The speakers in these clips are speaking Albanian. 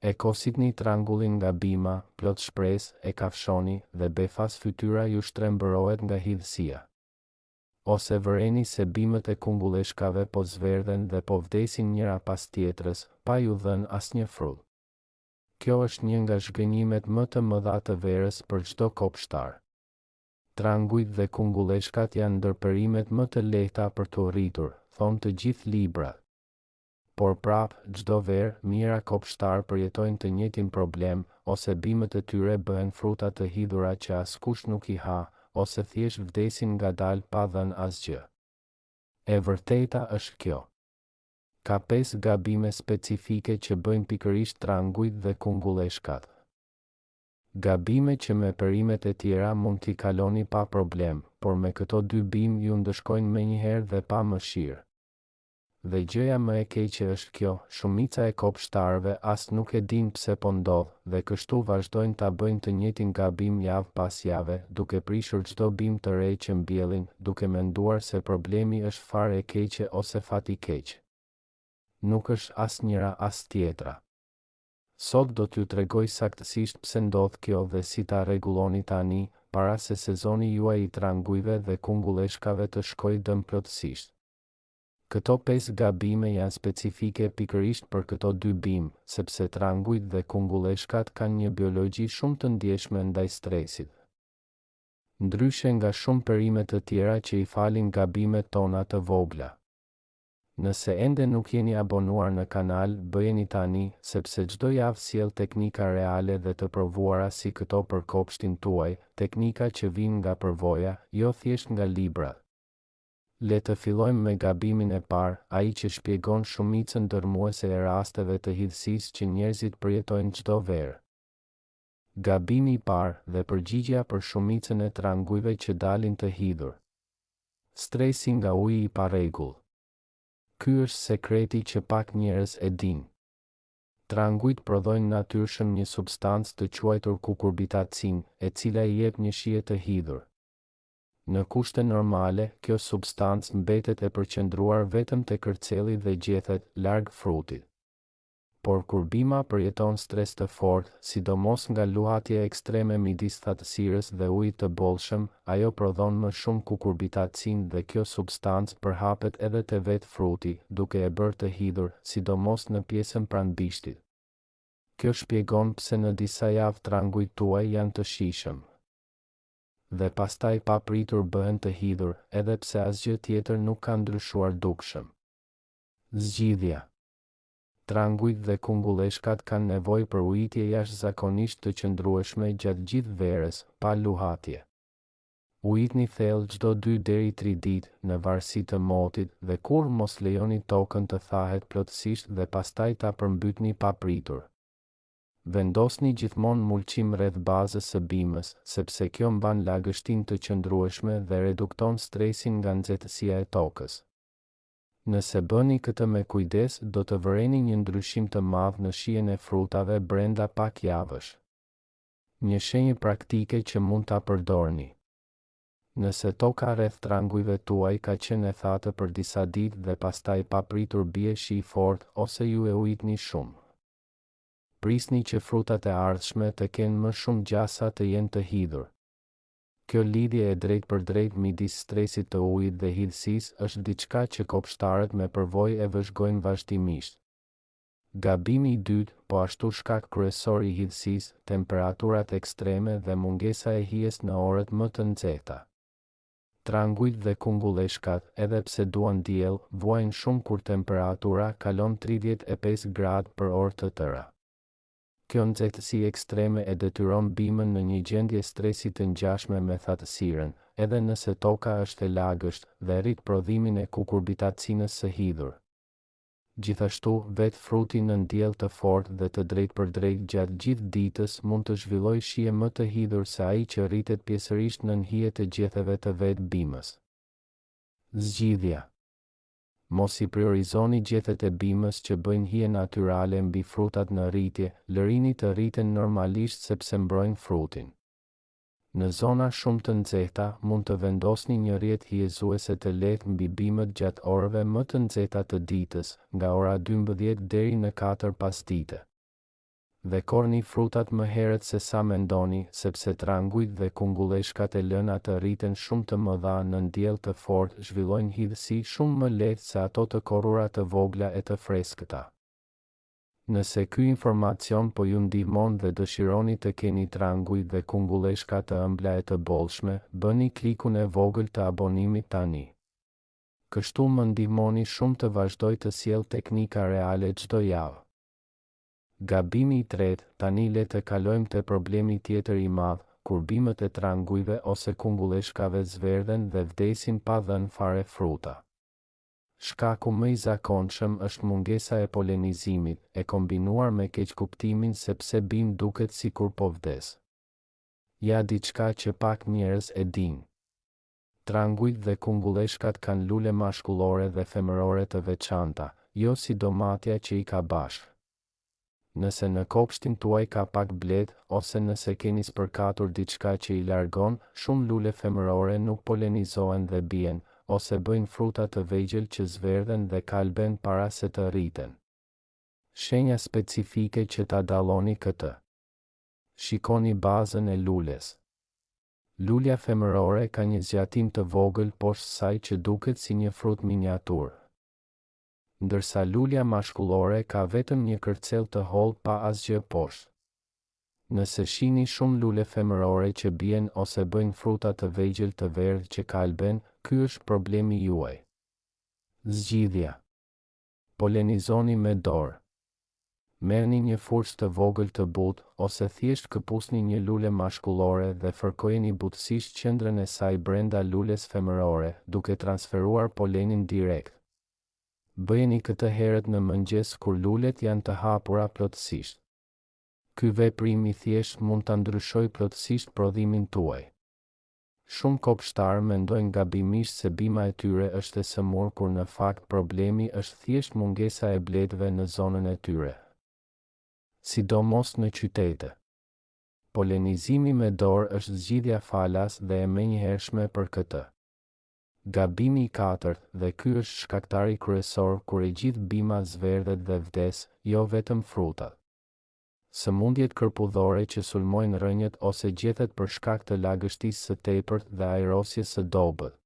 E kositni trangullin nga bima, plot shpresë, e kafshoni dhe befas fytyra ju shtrembërohet nga hidhësia. Ose vëreni se bimët e kungulleshkave po zverdhen dhe po vdesin njëra pas tjetrës, pa ju dhënë asnjë frull. Kjo është një nga zhgënjimet më të mëdha të verës për çdo kopshtar. Trangujt dhe kungulleshkat janë ndër perimet më të lehta për të rritur, thonë të gjithë librat. Por prap, çdo verë, mijëra kopshtar përjetojnë të njëjtin problem, ose bimët e tyre bëhen fruta të hidhura që askush nuk i ha, ose thjesht vdesin ngadalë pa dhënë asgjë. E vërteta është kjo. Ka 5 gabime specifike që bëjnë pikërisht trangujt dhe kungulleshkat. Gabime që me perimet e tjera mund t'i kaloni pa problem, por me këto 2 bimë ju ndëshkojnë menjëherë dhe pa mëshirë. Dhe gjëja më e keqe është kjo, shumica e kopshtarëve as nuk e din pse po ndodh, dhe kështu vazhdojnë ta bëjnë të njëjtin gabim javë pas jave, duke prishur çdo bimë të re që mbjellin, duke menduar se problemi është fare e keqe ose fati keq. Nuk është as njëra as tjetra. Sot do t'ju tregoj saktësisht pse ndodh kjo dhe si ta rregulloni tani, para se sezoni juaj i trangujve dhe kungulleshkave të shkojë dëm plotësisht. Këto 5 gabime janë specifike pikërisht për këto 2 bimë, sepse trangujt dhe kungulleshkat kanë një biologji shumë të ndjeshme ndaj stresit. Ndryshe nga shumë perime të tjera që i falin gabimet tona të vogla. Nëse ende nuk jeni abonuar në kanal, bëjeni tani, sepse çdo javë sjell teknika reale dhe të provuara si këto për kopshtin tuaj, teknika që vijnë nga përvoja, jo thjesht nga librat. Le të fillojmë me gabimin e parë, ai që shpjegon shumicën dërmuese e rasteve të hidhësisë që njerëzit përjetojnë çdo verë. Gabimi i parë dhe përgjigjja për shumicën e trangujve që dalin të hidhur. Stresi nga uji i parregull. Ky është sekreti që pak njerëz e dinë. Trangujt prodhojnë natyrshëm një substancë të quajtur kukurbitacin, e cila i jep një shije të hidhur. Në kushte normale, kjo substancë mbetet e përqendruar vetëm te kërcelli dhe gjethet larg frutit. Por kur bima përjeton stres të fortë, sidomos nga luhatja ekstreme midis thatësirës dhe ujit të bollshëm, ajo prodhon më shumë kukurbitacin dhe kjo substancë përhapet edhe te vetë fruti, duke e bërë të hidhur, sidomos në pjesën pranë bishtit. Kjo shpjegon pse në disa javë trangujt tuaj janë të shijshëm. Dhe pastaj pa pritur bëhen të hidhur, edhe pse asgjë tjetër nuk ka ndryshuar dukshëm. Zgjidhja. Trangujt dhe kungulleshkat kanë nevojë për ujitje jashtëzakonisht të qëndrueshme gjatë gjithë verës, pa luhatje. Ujitni thellë çdo 2 deri 3 ditë, në varësi të motit, dhe kur mos lejoni tokën të thahet plotësisht dhe pastaj ta përmbytni pa pritur. Vendosni gjithmonë mulçim rreth bazës së bimës, sepse kjo mban lagështinë të qëndrueshme dhe redukton stresin nga nxehtësia e tokës. Nëse bëni këtë me kujdes, do të vëreni një ndryshim të madh në shijen e frutave brenda pak javësh. Një shenjë praktike që mund ta përdorni. Nëse toka rreth trangujve tuaj ka qenë e thatë për disa ditë dhe pastaj pa pritur bie shi i fortë ose ju e ujitni shumë. Prisni që frutat e ardhshme të kenë më shumë gjasa të jenë të hidhur. Kjo lidhje e drejtë për drejtë midis stresit të ujit dhe hidhësisë është diçka që kopshtarët me përvojë e vëzhgojnë vazhdimisht. Gabimi i dytë, po ashtu shkak kryesor i hidhësisë, temperaturat ekstreme dhe mungesa e hijes në orët më të nxehta. Trangujt dhe kungulleshkat, edhe pse duan diell, vuajnë shumë kur temperatura kalon 35 gradë për orë të tëra. Kjo nxehtësi ekstreme e detyron bimën në një gjendje stresi të ngjashme me thatësirën, edhe nëse toka është e lagësht, dhe rrit prodhimin e kukurbitacinës së hidhur. Gjithashtu, vetë fruti në diell të fortë dhe të drejtpërdrejtë gjatë gjithë ditës mund të zhvillojë shije më të hidhur se ai që rritet pjesërisht nën hije të gjetheve të vetë bimës. Zgjidhja. Mos i priorizoni gjethet e bimës që bëjnë hije natyrale mbi frutat në rritje, lërini të rriten normalisht sepse mbrojnë frutin. Në zona shumë të nxehta, mund të vendosni një rrjet hijezuese të lehtë mbi bimët gjatë orëve më të nxehta të ditës, nga ora 12 deri në 4 pasdite. dhe korni frutat më herët se sa mendoni, sepse trangujt dhe kungulleshkat e lëna të rriten shumë të mëdha në ndjell të fortë, zhvillojnë hidhësi shumë më lehtë se ato të korrura të vogla e të freskëta. Nëse ky informacion po ju ndihmon dhe dëshironi të keni tranguj dhe kungulleshka të ëmbla e të bollshme, bëni klikun e vogël të abonimit tani. Kështu më ndihmoni shumë të vazhdoj të sjell teknika reale çdo javë. Gabimi i tretë, tani le të kalojmë te problemi tjetër i madh, kur bimët e trangujve ose kungulleshkave zverdhen dhe vdesin pa dhënë fare fruta. Shkaku më i zakonshëm është mungesa e polenizimit, e kombinuar me keqkuptimin sepse bim duket sikur po vdes. Ja diçka që pak njerëz e dinë. Trangujt dhe kungulleshkat kanë lule mashkullore dhe femërore të veçanta, jo si domatja që i ka bashkë. Nëse në kopshtin tuaj ka pak bledh, ose nëse keni spërkatur diçka që i largon, shumë lule femërore nuk polenizohen dhe bien, ose bëjnë fruta të vegjël që zverdhen dhe kalben para se të rriten. Shenja specifike që ta dalloni këtë. Shikoni bazën e lules. Lulja femërore ka një zgjatim të vogël poshtë saj që duket si një frut miniatur, ndërsa lulja mashkullore ka vetëm një kërcell të hollë pa asgjë poshtë. Nëse shihni shumë lule femërore që bien ose bëjnë fruta të vegjël të verdhë që kalben, ky është problemi juaj. Zgjidhja. Polenizoni me dorë. Merrni një furçë të vogël të butë, ose thjesht këpusni një lule mashkullore dhe fërkojeni butësisht qendrën e saj brenda lules femërore, duke transferuar polenin direkt. Bëjeni këtë herët në mëngjes kur lulet janë të hapura plotësisht. Ky veprim i thjesht mund ta ndryshojë plotësisht prodhimin tuaj. Shumë kopshtarë mendojnë gabimisht se bima e tyre është e sëmurë kur në fakt problemi është thjesht mungesa e bledhëve në zonën e tyre. Sidomos në qytete. Polenizimi me dorë është zgjidhja falas dhe e menjëhershme për këtë. Gabimi i katërt, dhe ky është shkaktari kryesor kur e gjithë bima zverdhet dhe vdes, jo vetëm frutat. Sëmundjet kërpudhore që sulmojnë rënjët ose gjethet për shkak të lagështisë së tepërt dhe aerosjes së dobët.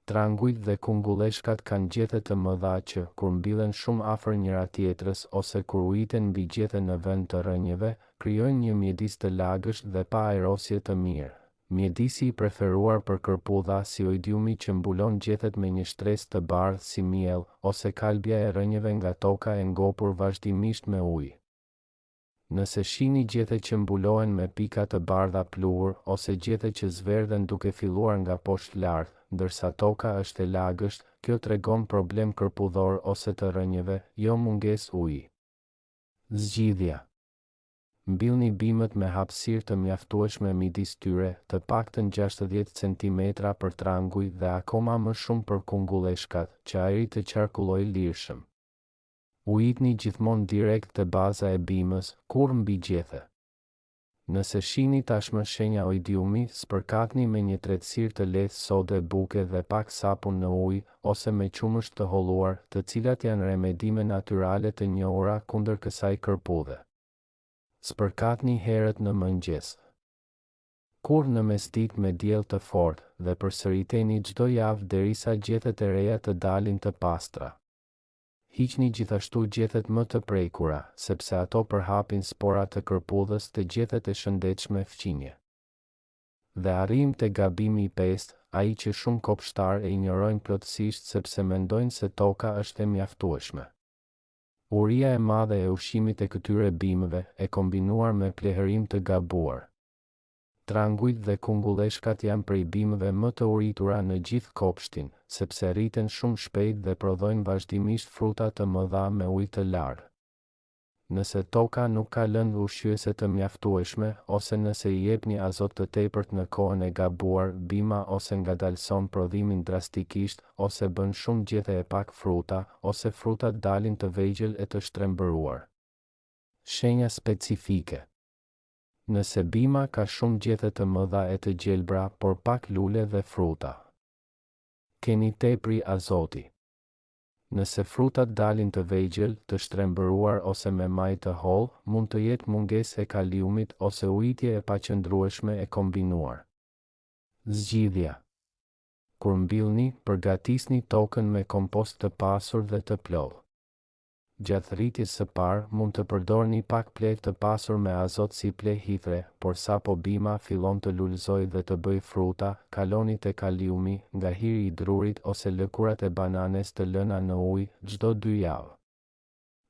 Trangujt dhe kungulleshkat kanë gjethe të mëdha që, kur mbillen shumë afër njëra tjetrës ose kur ujiten mbi gjethe në vend të rënjëve, krijojnë një mjedis të lagësht dhe pa aerosje të mirë. Mjedisi i preferuar për kërpudha si oidiumi që mbulon gjethet me një shtresë të bardhë si miell, ose kalbja e rënjëve nga toka e ngopur vazhdimisht me ujë. Nëse shihni gjethe që mbulohen me pika të bardha pluhur, ose gjethe që zverdhen duke filluar nga poshtë lart, ndërsa toka është e lagësht, kjo tregon problem kërpudhor ose të rënjëve, jo mungesë uji. Zgjidhja. Mbillni bimët me hapësirë të mjaftueshme midis tyre, të paktën 60 cm për tranguj dhe akoma më shumë për kungulleshkat, që ajri të qarkullojë lirshëm. Ujitni gjithmonë direkt te baza e bimës, kur mbi gjethe. Nëse shihni tashmë shenja oidiumi, spërkatni me një tretësirë të lehtë sode buke dhe pak sapun në ujë, ose me qumësht të holluar, të cilat janë remedime natyrale të njohura kundër kësaj kërpudhe. Spërkatni herët në mëngjes. Kur në mesditë me diell të fortë, dhe përsëriteni çdo javë derisa gjethet e reja të dalin të pastra. Hiqni gjithashtu gjethet më të prekura, sepse ato përhapin sporat të kërpudhës të gjethet e shëndetshme fqinje. Dhe arrim te gabimi i pestë, ai që shumë kopshtarë e injorojnë plotësisht sepse mendojnë se toka është e mjaftueshme. Uria e madhe e ushqimit e këtyre bimëve, e kombinuar me plehërim të gabuar. Trangujt dhe kungulleshkat janë prej bimëve më të uritura në gjithë kopshtin, sepse rriten shumë shpejt dhe prodhojnë vazhdimisht fruta të mëdha me ujë të lartë. Nëse toka nuk ka lëndë ushqyese të mjaftueshme, ose nëse i jepni azot të tepërt në kohën e gabuar, bima ose ngadalson prodhimin drastikisht, ose bën shumë gjethe e pak fruta, ose frutat dalin të vegjël e të shtrembëruar. Shenja specifike. Nëse bima ka shumë gjethe të mëdha e të gjelbra, por pak lule dhe fruta. Keni tepri azoti. Nëse frutat dalin të vegjël, të shtrembëruar ose me maj të hollë, mund të jetë mungesë e kaliumit ose ujitje e paqëndrueshme e kombinuar. Zgjidhja. Kur mbillni, përgatisni tokën me kompost të pasur dhe të plotë. Gjatë rritjes së parë, mund të përdorni pak pleht të pasur me azot si plehithre, por sapo bima fillon të lulëzojë dhe të bëjë fruta, kaloni te kaliumi, nga hiri i drurit ose lëkurat e bananes të lëna në ujë çdo 2 javë.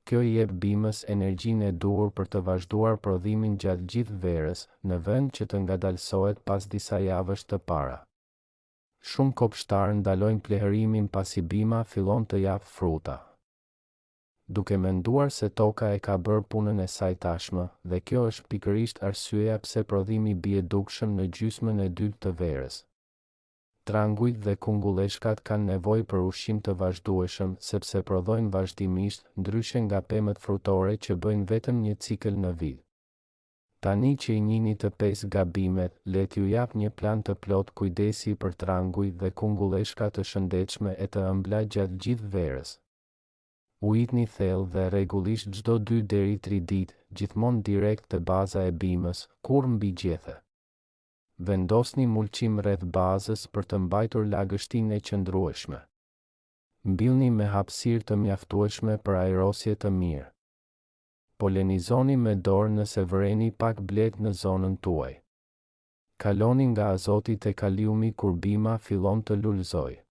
Kjo i jep bimës energjinë e duhur për të vazhduar prodhimin gjatë gjithë verës, në vend që të ngadalësohet pas disa javësh të para. Shumë kopshtarë ndalojnë plehërimin pasi bima fillon të japë fruta, duke menduar se toka e ka bërë punën e saj tashmë, dhe kjo është pikërisht arsyeja pse prodhimi bie dukshëm në gjysmën e dytë të verës. Trangujt dhe kungulleshkat kanë nevojë për ushqim të vazhdueshëm sepse prodhojnë vazhdimisht, ndryshe nga pemët frutore që bëjnë vetëm një cikël në vit. Tani që i njihni të 5 gabimet, le t'ju jap një plan të plot kujdesi për tranguj dhe kungulleshka të shëndetshme e të ëmbla gjatë gjithë verës. Ujitni thellë dhe rregullisht çdo 2 deri 3 ditë, gjithmonë direkt te baza e bimës, kur mbi gjethe. Vendosni mulçim rreth bazës për të mbajtur lagështinë e qëndrueshme. Mbillni me hapësirë të mjaftueshme për ajrosje të mirë. Polenizoni me dorë nëse vëreni pak blet në zonën tuaj. Kaloni nga azoti te kaliumi kur bima fillon të lulëzojë.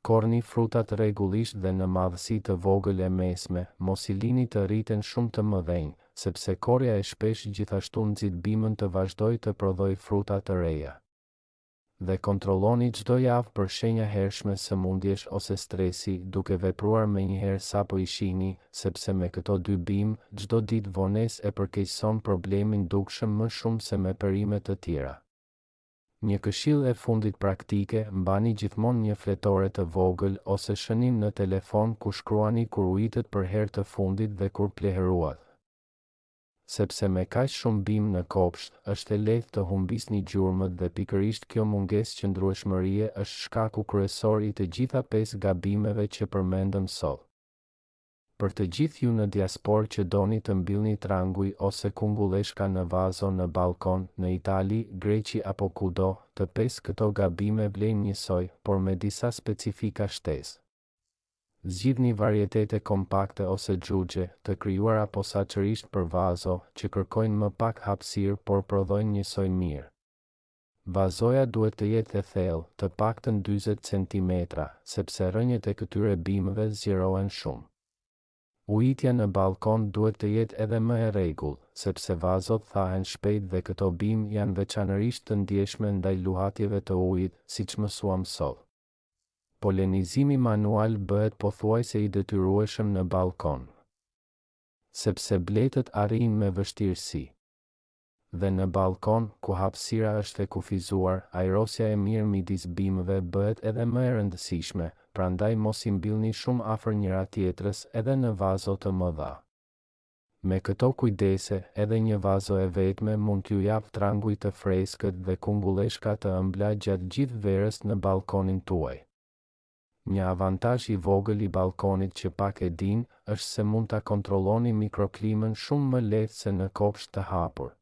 Korni frutat rregullisht dhe në madhësi të vogël e mesme, mos i lini të rriten shumë të mëdhenj, sepse korja e shpesh gjithashtu nxit bimën të vazhdojë të prodhojë fruta të reja. Dhe kontrolloni çdo javë për shenja hershme sëmundjesh ose stresi, duke vepruar menjëherë sapo i shihni, sepse me këto 2 bimë, çdo ditë vonesë e përkeqëson problemin dukshëm më shumë se me perime të tjera. Një këshill e fundit praktike, mbani gjithmonë një fletore të vogël ose shënim në telefon ku shkruani kur ujitet për herë të fundit dhe kur pleheruat. Sepse me kaq shumë bimë në kopsht, është e lehtë të humbisni gjurmët dhe pikërisht kjo mungesë qëndrueshmërie është shkaku kryesor i të gjitha 5 gabimeve që përmendëm sot. Për të gjithë ju në diasporë që doni të mbillni tranguj ose kungulleshka në vazo në balkon, në Itali, Greqi apo kudo, të 5 këto gabime vlejnë njësoj, por me disa specifika shtesë. Zgjidhni varietete kompakte ose xhuxhe, të krijuara posaçërisht për vazo, që kërkojnë më pak hapësirë por prodhojnë njësoj mirë. Vazoja duhet të jetë e thellë, të paktën 40 cm, sepse rrënjët e këtyre bimëve zgjerohen shumë. Ujitja në balkon duhet të jetë edhe më e rregull, sepse vazot thahen shpejt dhe këto bimë janë veçanërisht të ndjeshme ndaj luhatjeve të ujit, siç mësuam sot. Polenizimi manual bëhet pothuajse i detyrueshëm në balkon, sepse bletët arrijnë me vështirësi. Dhe në balkon, ku hapësira është e kufizuar, ajrosja e mirë midis bimëve bëhet edhe më e rëndësishme, prandaj mos i mbillni shumë afër njëra tjetrës edhe në vazo të mëdha. Me këto kujdese, edhe një vazo e vetme mund t'ju jap tranguj të freskët dhe kungulleshka të ëmbla gjatë gjithë verës në balkonin tuaj. Një avantazh i vogël i balkonit që pak e din, është se mund ta kontrolloni mikroklimën shumë më lehtë se në kopsht të hapur.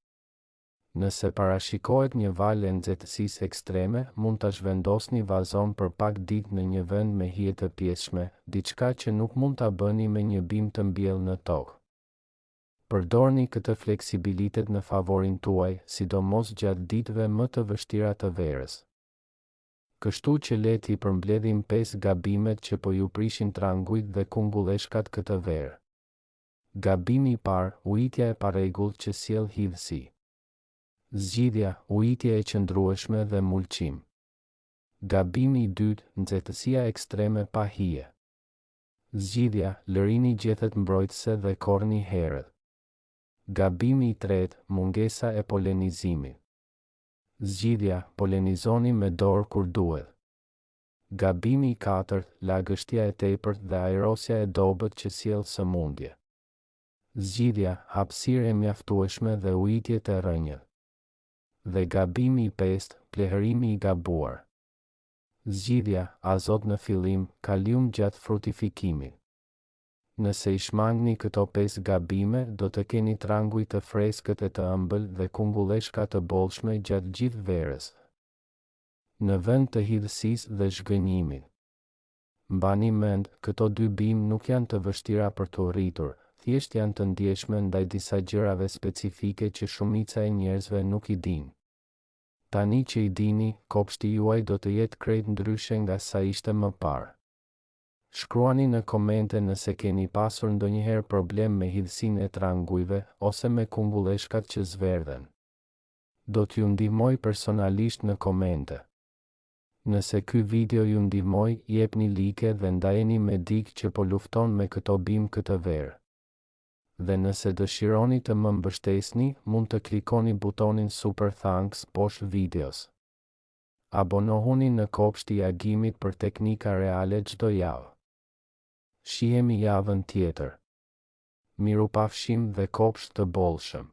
Nëse parashikohet një valë e nxehtësisë ekstreme, mund ta zhvendosni vazon për pak ditë në një vend me hije të pjeshme, diçka që nuk mund ta bëni me një bimë të mbjellë në tokë. Përdorni këtë fleksibilitet në favorin tuaj, sidomos gjatë ditëve më të vështira të verës. Kështu që le t'i përmbledhim 5 gabimet që po ju prishin trangujt dhe kungulleshkat këtë verë. Gabimi i parë, ujitja e parregullt që sjell hidhësi. Zgjidhja, ujitje e qëndrueshme dhe mulçim. Gabimi i dytë, nxehtësia ekstreme pa hije. Zgjidhja, lërini gjethet mbrojtëse dhe korrni herët. Gabimi i tretë, mungesa e polenizimit. Zgjidhja, polenizoni me dorë kur duhet. Gabimi i katërt, lagështia e tepërt dhe ajrosja e dobët që sjell sëmundje. Zgjidhja, hapësirë e mjaftueshme dhe ujitje të rrënjët. Dhe gabimi i pestë, pleherimi i gabuar. Zgjidhja, azot në fillim, kalium gjatë frutifikimit. Nëse i shmangni këto 5 gabime, do të keni tranguj të freskët e të ëmbël dhe kungulleshka të bollshme gjatë gjithë verës. Në vend të hidhësisë dhe zhgënjimit. Mbani mend, këto 2 bimë nuk janë të vështira për të rritur, thjesht janë të ndjeshme ndaj disa gjërave specifike që shumica e njerëzve nuk i dinë. Tani që i dini, kopshti juaj do të jetë krejt ndryshe nga sa ishte më parë. Shkruani në komente nëse keni pasur ndonjëherë problem me hidhësinë e trangujve ose me kungulleshkat që zverdhen. Do t'ju ndihmoj personalisht në komente. Nëse ky video ju ndihmoi, jepni like dhe ndajeni me dikë që po lufton me këto bimë këtë verë. Dhe nëse dëshironi të më mbështesni, mund të klikoni butonin Super Thanks poshtë videos. Abonohuni në kopshti i agimit për teknika reale çdo javë. Shihemi javën tjetër. Mirupafshim dhe kopsht të bollshëm.